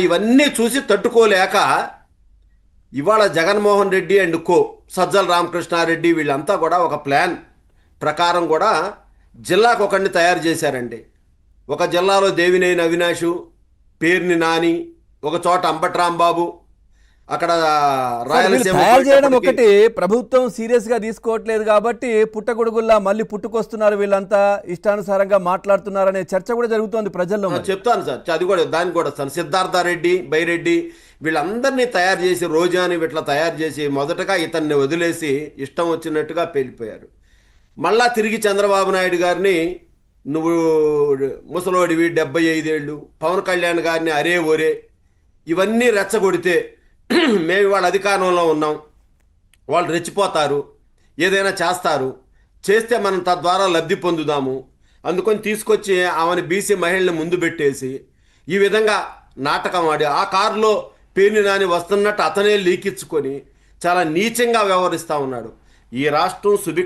ఇవన్నీ చూసి తట్టుకోలేక ఇవాళ జగన్మోహన్ రెడ్డి అండ్ కో సజ్జల రామకృష్ణారెడ్డి వీళ్ళంతా కూడా ఒక ప్లాన్ ప్రకారం కూడా జిల్లాకు ఒకరిని తయారు చేశారండి. ఒక జిల్లాలో దేవినేని అవినాషు, పేర్ని నాని, ఒక చోట అంబటి రాంబాబు, అక్కడ రాయలసీమ తయారు చేయడం ఒకటి, ప్రభుత్వం సీరియస్ గా తీసుకోవట్లేదు కాబట్టి పుట్టగొడుగుల్లా మళ్ళీ పుట్టుకొస్తున్నారు, వీళ్ళంతా ఇష్టానుసారంగా మాట్లాడుతున్నారనే చర్చ కూడా జరుగుతోంది ప్రజల్లో. చెప్తాను సార్, అది కూడా దానికి కూడా వస్తాను. సిద్ధార్థారెడ్డి, బైరెడ్డి వీళ్ళందరినీ తయారు చేసి, రోజాని ఇట్లా తయారు చేసి మొదటగా ఇతన్ని వదిలేసి ఇష్టం వచ్చినట్టుగా పేలిపోయారు. మళ్ళా తిరిగి చంద్రబాబు నాయుడు గారిని నువ్వు ముసలోడివి 75 ఏళ్ళు, పవన్ కళ్యాణ్ గారిని అరే ఒరే ఇవన్నీ రెచ్చగొడితే మేము వాళ్ళ అధికారంలో ఉన్నాం, వాళ్ళు రెచ్చిపోతారు, ఏదైనా చేస్తారు, చేస్తే మనం తద్వారా లబ్ధి పొందుదాము అందుకొని తీసుకొచ్చి ఆమెను బీసీ మహిళని ముందు పెట్టేసి ఈ విధంగా నాటకం ఆడి ఆ కారులో పేర్ని నాని వస్తున్నట్టు అతనే లీకిచ్చుకొని చాలా నీచంగా వ్యవహరిస్తూ ఉన్నాడు. ఈ రాష్ట్రం సుభిక్ష